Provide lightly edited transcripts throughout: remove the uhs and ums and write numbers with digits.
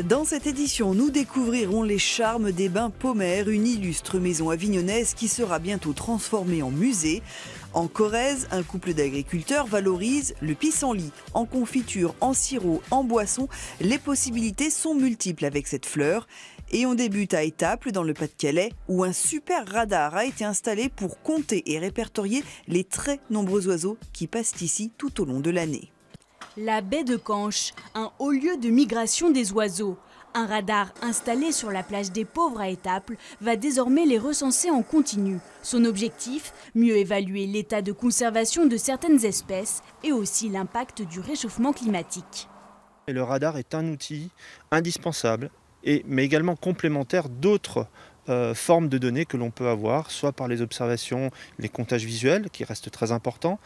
Dans cette édition, nous découvrirons les charmes des bains Pommer, une illustre maison avignonnaise qui sera bientôt transformée en musée. En Corrèze, un couple d'agriculteurs valorise le pissenlit. En confiture, en sirop, en boisson, les possibilités sont multiples avec cette fleur. Et on débute à Étaples, dans le Pas-de-Calais, où un super radar a été installé pour compter et répertorier les très nombreux oiseaux qui passent ici tout au long de l'année. La baie de Canche, un haut lieu de migration des oiseaux. Un radar installé sur la plage des Pauvres à Étaples va désormais les recenser en continu. Son objectif, mieux évaluer l'état de conservation de certaines espèces et aussi l'impact du réchauffement climatique. Et le radar est un outil indispensable, mais également complémentaire d'autres formes de données que l'on peut avoir, soit par les observations, les comptages visuels, qui restent très importants,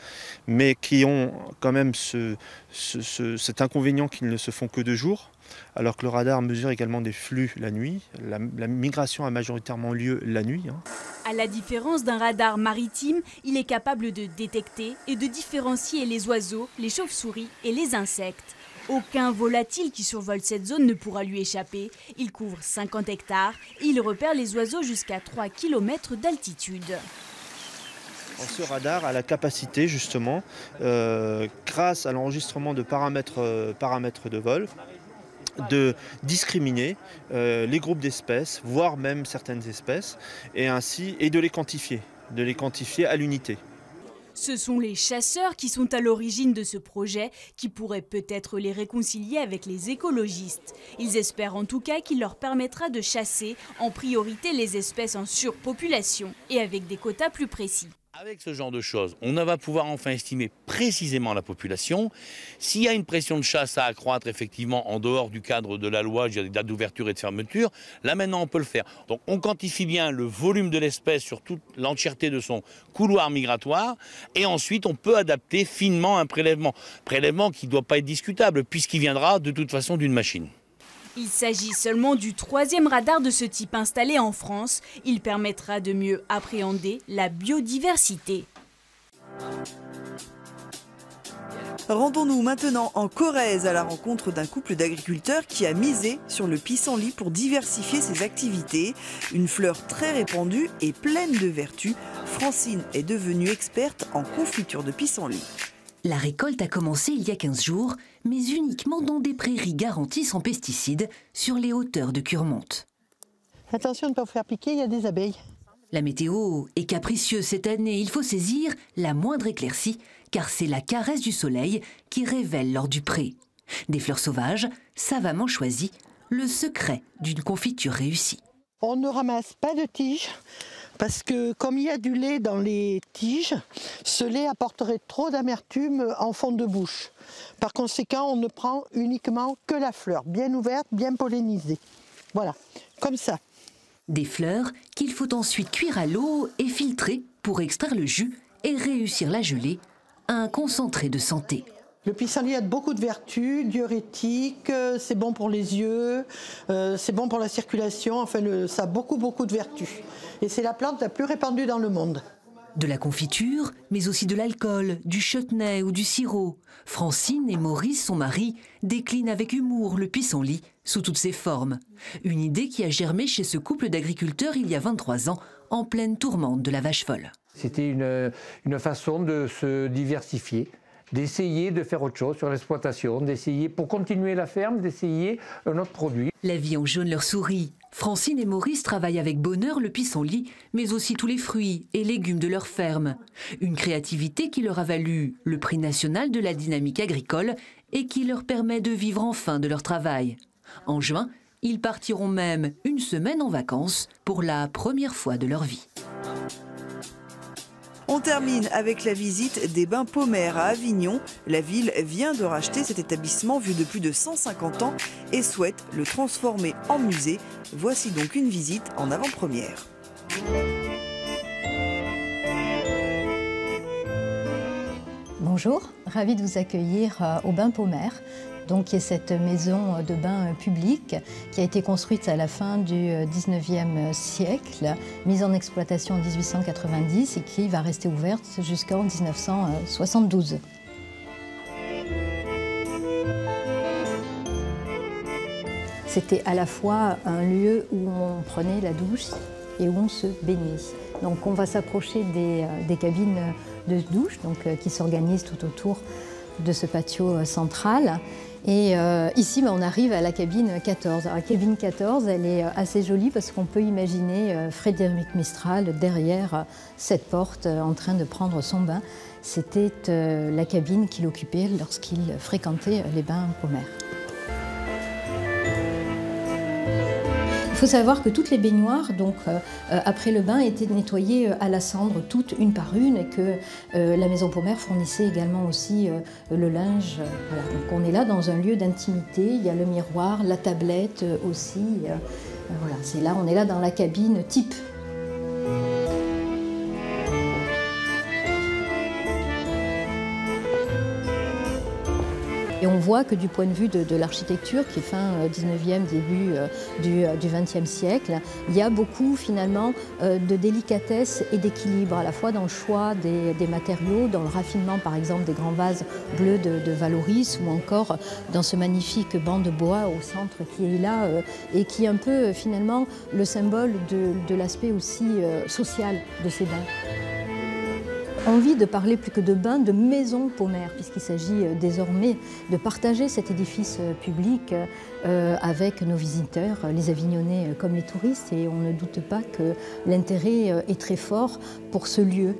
mais qui ont quand même cet inconvénient qu'ils ne se font que de jour, alors que le radar mesure également des flux la nuit. La migration a majoritairement lieu la nuit. À la différence d'un radar maritime, il est capable de détecter et de différencier les oiseaux, les chauves-souris et les insectes. Aucun volatile qui survole cette zone ne pourra lui échapper. Il couvre 50 hectares et il repère les oiseaux jusqu'à 3 km d'altitude. Ce radar a la capacité justement, grâce à l'enregistrement de paramètres de vol, de discriminer les groupes d'espèces, voire même certaines espèces, et de les quantifier à l'unité. Ce sont les chasseurs qui sont à l'origine de ce projet, qui pourrait peut-être les réconcilier avec les écologistes. Ils espèrent en tout cas qu'il leur permettra de chasser en priorité les espèces en surpopulation et avec des quotas plus précis. Avec ce genre de choses, on va pouvoir enfin estimer précisément la population. S'il y a une pression de chasse à accroître effectivement en dehors du cadre de la loi, il y a des dates d'ouverture et de fermeture, là maintenant on peut le faire. Donc on quantifie bien le volume de l'espèce sur toute l'entièreté de son couloir migratoire et ensuite on peut adapter finement un prélèvement. Prélèvement qui ne doit pas être discutable puisqu'il viendra de toute façon d'une machine. Il s'agit seulement du 3e radar de ce type installé en France. Il permettra de mieux appréhender la biodiversité. Rendons-nous maintenant en Corrèze à la rencontre d'un couple d'agriculteurs qui a misé sur le pissenlit pour diversifier ses activités. Une fleur très répandue et pleine de vertus, Francine est devenue experte en confiture de pissenlit. La récolte a commencé il y a 15 jours, mais uniquement dans des prairies garanties sans pesticides sur les hauteurs de Curmonte. Attention de ne pas vous faire piquer, il y a des abeilles. La météo est capricieuse cette année, il faut saisir la moindre éclaircie, car c'est la caresse du soleil qui révèle l'or du pré. Des fleurs sauvages, savamment choisies, le secret d'une confiture réussie. On ne ramasse pas de tiges. Parce que comme il y a du lait dans les tiges, ce lait apporterait trop d'amertume en fond de bouche. Par conséquent, on ne prend uniquement que la fleur, bien ouverte, bien pollinisée. Voilà, comme ça. Des fleurs qu'il faut ensuite cuire à l'eau et filtrer pour extraire le jus et réussir la gelée, un concentré de santé. Le pissenlit a beaucoup de vertus, diurétique, c'est bon pour les yeux, c'est bon pour la circulation, enfin ça a beaucoup de vertus. Et c'est la plante la plus répandue dans le monde. De la confiture, mais aussi de l'alcool, du chutney ou du sirop. Francine et Maurice, son mari, déclinent avec humour le pissenlit sous toutes ses formes. Une idée qui a germé chez ce couple d'agriculteurs il y a 23 ans, en pleine tourmente de la vache folle. C'était une façon de se diversifier, d'essayer de faire autre chose sur l'exploitation, d'essayer, pour continuer la ferme, d'essayer un autre produit. La vie en jaune leur sourit. Francine et Maurice travaillent avec bonheur le pissenlit, mais aussi tous les fruits et légumes de leur ferme. Une créativité qui leur a valu le prix national de la dynamique agricole et qui leur permet de vivre enfin de leur travail. En juin, ils partiront même une semaine en vacances pour la première fois de leur vie. On termine avec la visite des bains Pommer à Avignon. La ville vient de racheter cet établissement vieux de plus de 150 ans et souhaite le transformer en musée. Voici donc une visite en avant-première. Bonjour, ravie de vous accueillir au bain Pommer. Donc, qui est cette maison de bain publique qui a été construite à la fin du 19e siècle, mise en exploitation en 1890 et qui va rester ouverte jusqu'en 1972. c'était à la fois un lieu où on prenait la douche et où on se baignait. Donc on va s'approcher des cabines de douche qui s'organisent tout autour de ce patio central. Et ici, on arrive à la cabine 14. Alors, la cabine 14, elle est assez jolie parce qu'on peut imaginer Frédéric Mistral derrière cette porte en train de prendre son bain. C'était la cabine qu'il occupait lorsqu'il fréquentait les bains Pomère. Il faut savoir que toutes les baignoires, après le bain, étaient nettoyées à la cendre, toutes une par une, et que la maison Pomère fournissait également aussi le linge. Voilà. Donc on est là dans un lieu d'intimité, il y a le miroir, la tablette aussi. Voilà, on est là dans la cabine type. Et on voit que du point de vue de l'architecture, qui est fin 19e, début du 20e siècle, il y a beaucoup finalement de délicatesse et d'équilibre, à la fois dans le choix des matériaux, dans le raffinement par exemple des grands vases bleus de Valoris, ou encore dans ce magnifique banc de bois au centre qui est là et qui est un peu finalement le symbole de l'aspect aussi social de ces bains. Envie de parler plus que de bain, de maison Pomère, puisqu'il s'agit désormais de partager cet édifice public avec nos visiteurs, les Avignonnais comme les touristes, et on ne doute pas que l'intérêt est très fort pour ce lieu.